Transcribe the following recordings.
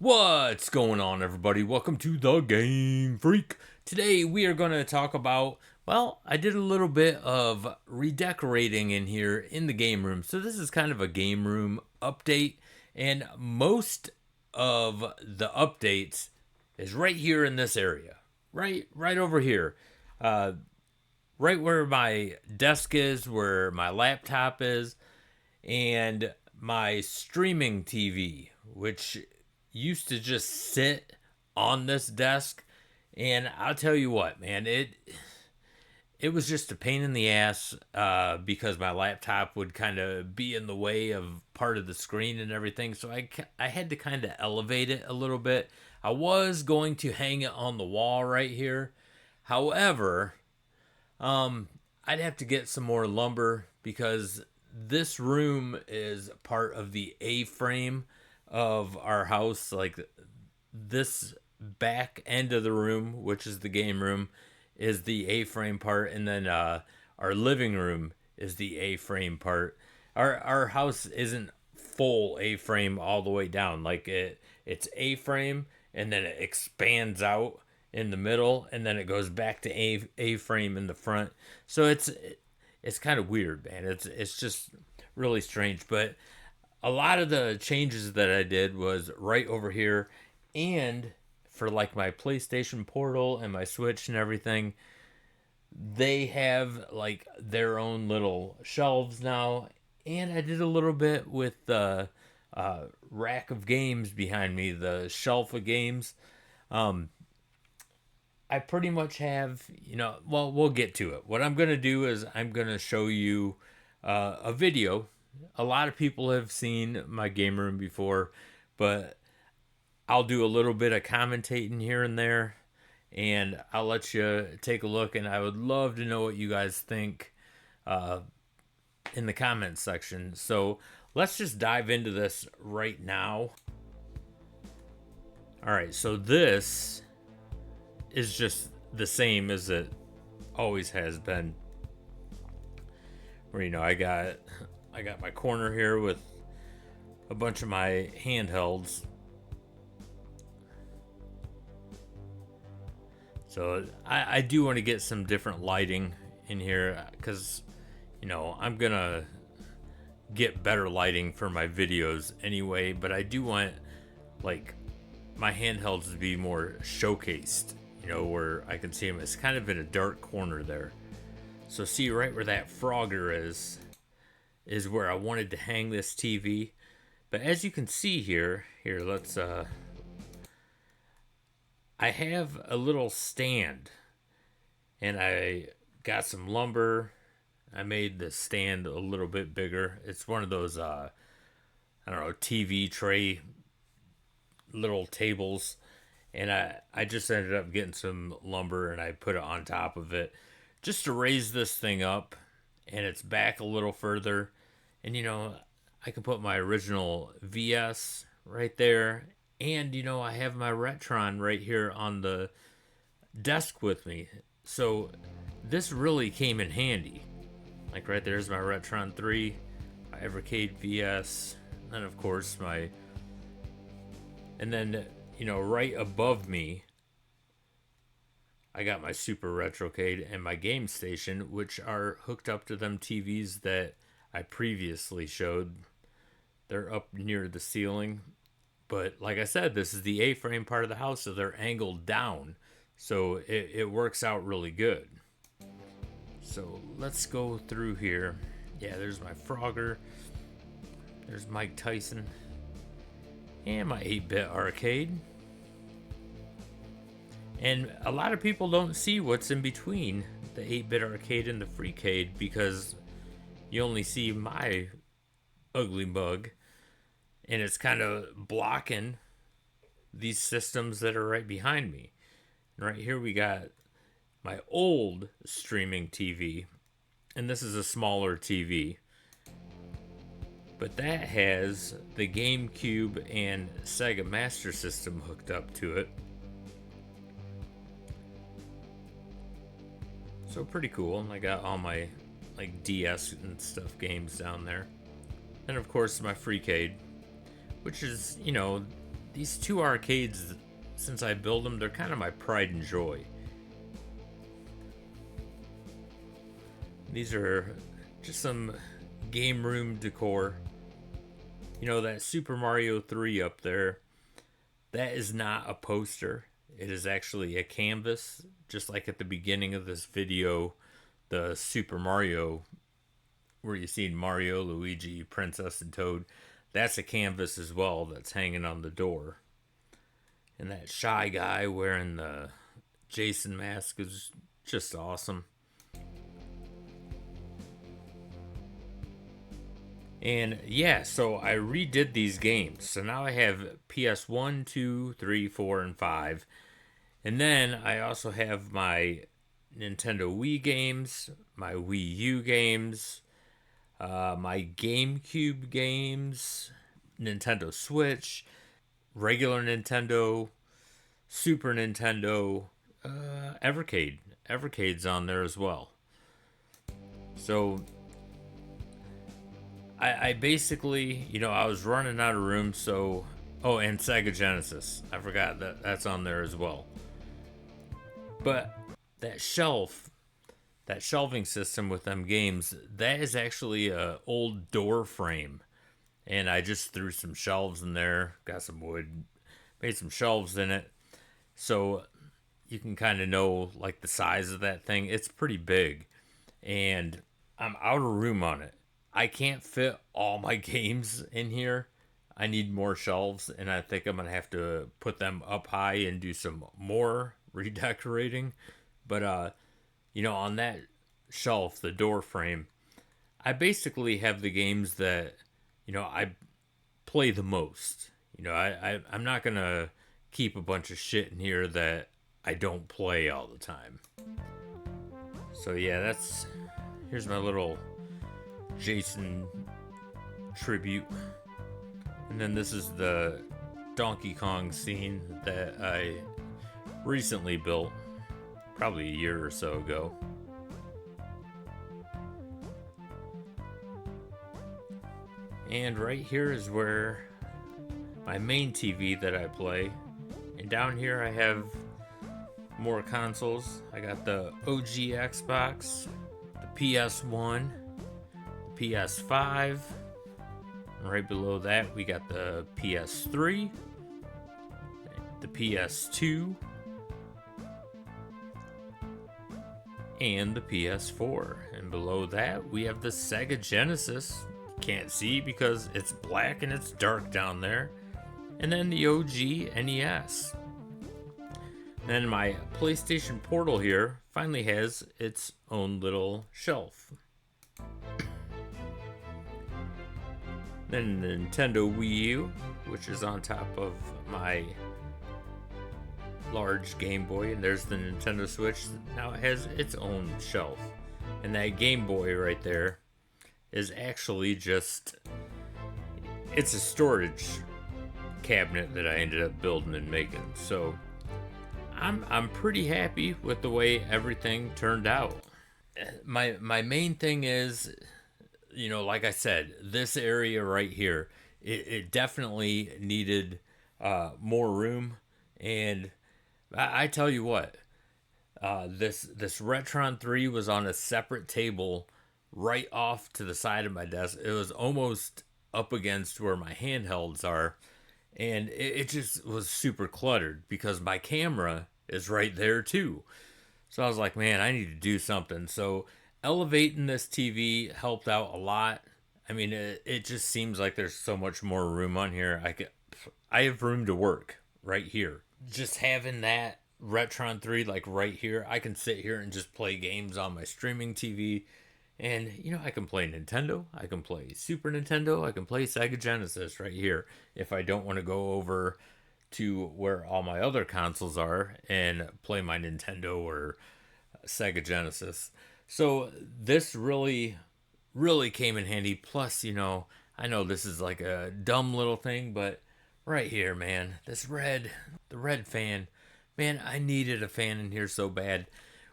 What's going on, everybody? Welcome to the Game Freak. Today we are going to talk about, well, I did a little bit of redecorating in here in the game room. So this is kind of a game room update, and most of the updates is right here in this area. Right over here. Right where my desk is, where my laptop is, and my streaming TV, which used to just sit on this desk. And I'll tell you what, man, it was just a pain in the ass because my laptop would kind of be in the way of part of the screen and everything. So I had to kind of elevate it a little bit. I was going to hang it on the wall right here. However, I'd have to get some more lumber because this room is part of the A-frame of our house. Like this back end of the room, which is the game room, is the A-frame part, and then our living room is the A-frame part. Our house isn't full A-frame all the way down. Like it's A-frame and then it expands out in the middle, and then it goes back to A-frame in the front. So it's kind of weird, man. It's just really strange. But a lot of the changes that I did was right over here, and for like my PlayStation Portal and my Switch and everything, they have like their own little shelves now. And I did a little bit with the rack of games behind me, the shelf of games. I pretty much have, well, we'll get to it. What I'm going to do is I'm going to show you a video. A lot of people have seen my game room before, but I'll do a little bit of commentating here and there, and I'll let you take a look. And I would love to know what you guys think in the comments section. So let's just dive into this right now. All right, so this is just the same as it always has been. Where I got my corner here with a bunch of my handhelds. So I do want to get some different lighting in here because I'm gonna get better lighting for my videos anyway, but I do want like my handhelds to be more showcased, where I can see them. It's kind of in a dark corner there. So see right where that Frogger is where I wanted to hang this TV. But as you can see here, let's I have a little stand, and I got some lumber. I made the stand a little bit bigger. It's one of those I don't know, TV tray little tables. And I just ended up getting some lumber and I put it on top of it just to raise this thing up, and it's back a little further. And I can put my original VS right there, and I have my Retron right here on the desk with me. So this really came in handy. Like right there's my Retron 3, my evercade VS, and of course and then right above me, I got my Super Retrocade and my Game Station, which are hooked up to them TVs that I previously showed. They're up near the ceiling. But like I said, this is the A-frame part of the house, so they're angled down. So it works out really good. So let's go through here. Yeah, there's my Frogger. There's Mike Tyson. And my 8-bit arcade. And a lot of people don't see what's in between the 8-bit arcade and the Freakade because you only see my ugly mug, and it's kind of blocking these systems that are right behind me. And right here we got my old streaming TV, and this is a smaller TV. But that has the GameCube and Sega Master System hooked up to it. So pretty cool. And I got all my like DS and stuff games down there. And of course my Freakade, which is, these two arcades, since I build them, they're kind of my pride and joy. These are just some game room decor. You know, that Super Mario 3 up there, that is not a poster. It is actually a canvas, just like at the beginning of this video, the Super Mario, where you see Mario, Luigi, Princess, and Toad. That's a canvas as well that's hanging on the door. And that Shy Guy wearing the Jason mask is just awesome. And yeah, so I redid these games. So now I have PS1, 2, 3, 4, and 5. And then I also have my Nintendo Wii games, my Wii U games, my GameCube games, Nintendo Switch, regular Nintendo, Super Nintendo, evercade. Evercade's on there as well. So I basically, I was running out of room, so... Oh, and Sega Genesis. I forgot that that's on there as well. But that shelving system with them games, that is actually a old door frame. And I just threw some shelves in there, got some wood, made some shelves in it. So you can kind of know, like, the size of that thing. It's pretty big. And I'm out of room on it. I can't fit all my games in here. I need more shelves, and I think I'm going to have to put them up high and do some more redecorating. But, on that shelf, the door frame, I basically have the games that, I play the most. I'm not going to keep a bunch of shit in here that I don't play all the time. So, yeah, here's my little Jason tribute. And then this is the Donkey Kong scene that I recently built, probably a year or so ago. And right here is where my main TV that I play. And down here I have more consoles. I got the OG Xbox, the PS1, the PS5. And right below that we got the PS3, the PS2, and the PS4. And below that we have the Sega Genesis. Can't see because it's black and it's dark down there. And then the OG NES. Then my PlayStation Portal here finally has its own little shelf. Then the Nintendo Wii U, which is on top of my large Game Boy, and there's the Nintendo Switch. Now it has its own shelf. And that Game Boy right there is actually it's a storage cabinet that I ended up building and making. So I'm pretty happy with the way everything turned out. My main thing is, like I said, this area right here, it definitely needed more room. And I tell you what, this Retron 3 was on a separate table right off to the side of my desk. It was almost up against where my handhelds are. And it just was super cluttered because my camera is right there too. So I was like, man, I need to do something. So elevating this TV helped out a lot. I mean, it just seems like there's so much more room on here. I have room to work right here. Just having that Retron 3 like right here, I can sit here and just play games on my streaming TV. And, I can play Nintendo, I can play Super Nintendo, I can play Sega Genesis right here if I don't want to go over to where all my other consoles are and play my Nintendo or Sega Genesis. So this really, really came in handy. Plus, I know this is like a dumb little thing, but right here, man, the red fan, man, I needed a fan in here so bad.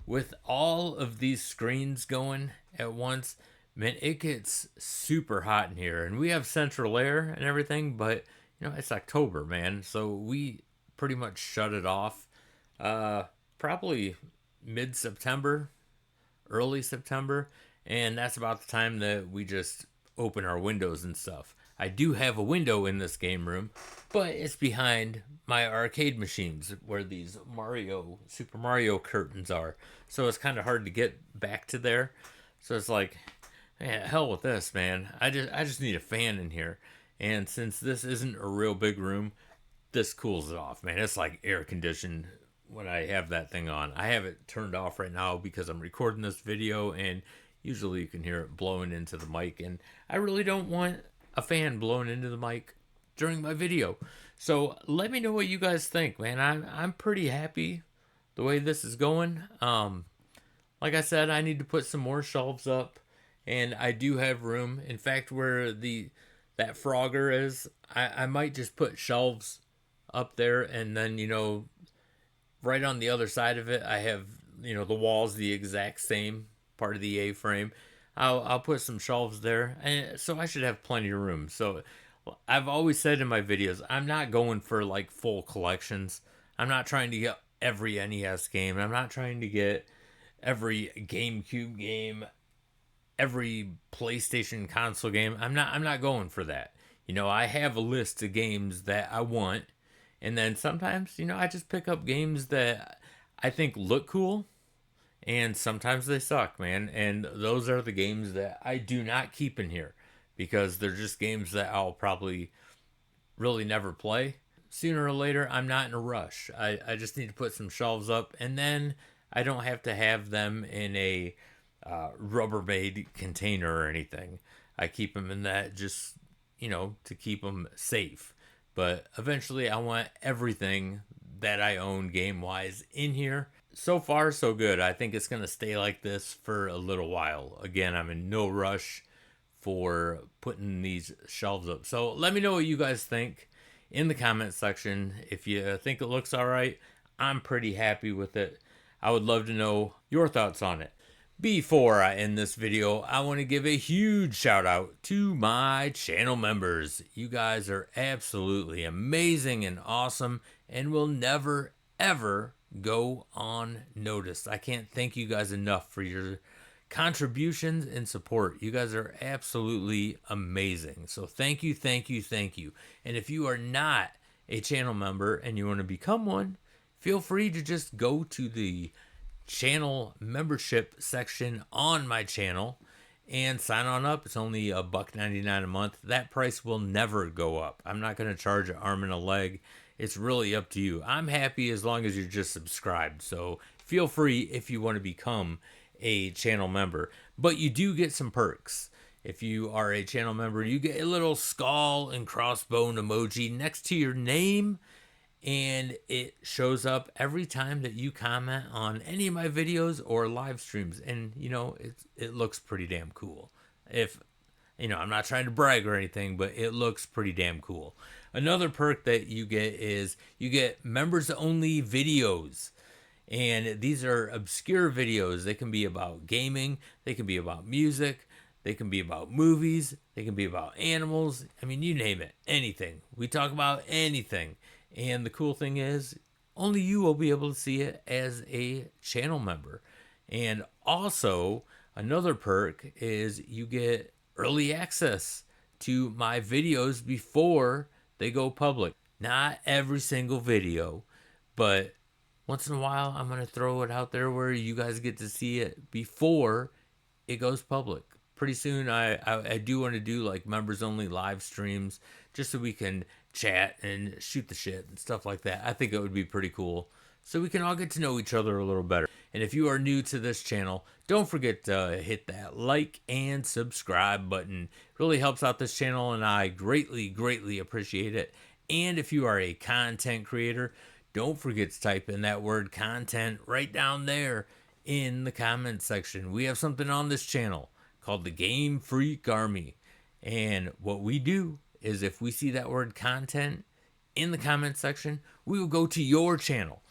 With all of these screens going at once, man, it gets super hot in here. And we have central air and everything, but, it's October, man. So we pretty much shut it off uh, probably mid September, early September, and that's about the time that we just open our windows and stuff. I do have a window in this game room, but it's behind my arcade machines where these Super Mario curtains are. So it's kind of hard to get back to there. So it's like, man, hell with this, man. I just need a fan in here. And since this isn't a real big room, this cools it off, man. It's like air conditioned when I have that thing on. I have it turned off right now because I'm recording this video, and usually you can hear it blowing into the mic, and I really don't want a fan blowing into the mic during my video. So let me know what you guys think, man. I'm pretty happy the way this is going. Like I said, I need to put some more shelves up, and I do have room. In fact, where the that Frogger is, I might just put shelves up there, and then right on the other side of it, I have the walls the exact same part of the A-frame. I'll put some shelves there, and so I should have plenty of room. So I've always said in my videos, I'm not going for like full collections. I'm not trying to get every NES game. I'm not trying to get every GameCube game, every PlayStation console game. I'm not going for that. I have a list of games that I want, and then sometimes, I just pick up games that I think look cool, and sometimes they suck, man. And those are the games that I do not keep in here because they're just games that I'll probably really never play. Sooner or later, I'm not in a rush. I just need to put some shelves up, and then I don't have to have them in a Rubbermaid container or anything. I keep them in that just, to keep them safe. But eventually, I want everything that I own game wise in here. So far, so good. I think it's going to stay like this for a little while. Again, I'm in no rush for putting these shelves up. So let me know what you guys think in the comment section. If you think it looks all right, I'm pretty happy with it. I would love to know your thoughts on it. Before I end this video, I want to give a huge shout out to my channel members. You guys are absolutely amazing and awesome and will never, ever go unnoticed. I can't thank you guys enough for your contributions and support. You guys are absolutely amazing. So thank you, thank you, thank you. And if you are not a channel member and you want to become one, feel free to just go to the channel membership section on my channel and sign on up. It's only $1.99 a month. That price will never go up. I'm not going to charge an arm and a leg. It's really up to you. I'm happy as long as you're just subscribed. So feel free if you want to become a channel member. But you do get some perks. If you are a channel member, you get a little skull and crossbone emoji next to your name, and it shows up every time that you comment on any of my videos or live streams. And it looks pretty damn cool. If I'm not trying to brag or anything, but it looks pretty damn cool. Another perk that you get is you get members only videos. And these are obscure videos. They can be about gaming, they can be about music, they can be about movies, they can be about animals. I mean, you name it, anything. We talk about anything. And the cool thing is, only you will be able to see it as a channel member. And also, another perk is you get early access to my videos before they go public. Not every single video, but once in a while, I'm going to throw it out there where you guys get to see it before it goes public. Pretty soon, I do want to do like members only live streams just so we can chat and shoot the shit and stuff like that. I think it would be pretty cool so we can all get to know each other a little better. And if you are new to this channel, don't forget to hit that like and subscribe button. It really helps out this channel, and I greatly, greatly appreciate it. And if you are a content creator, don't forget to type in that word content right down there in the comment section. We have something on this channel called the GameFreak Army. And what we do is if we see that word content in the comment section, we will go to your channel.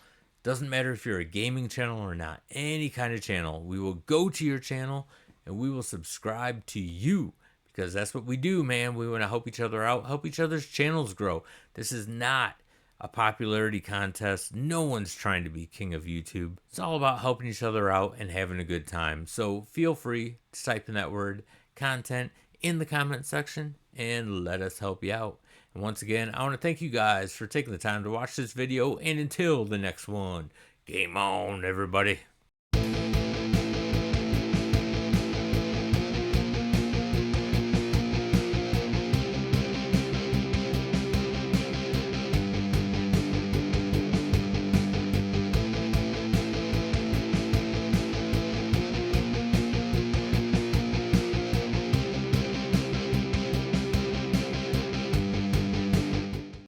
Doesn't matter if you're a gaming channel or not, any kind of channel. We will go to your channel and we will subscribe to you because that's what we do, man. We want to help each other out, help each other's channels grow. This is not a popularity contest. No one's trying to be king of YouTube. It's all about helping each other out and having a good time. So feel free to type in that word content in the comment section and let us help you out. And once again, I want to thank you guys for taking the time to watch this video. And until the next one, game on, everybody.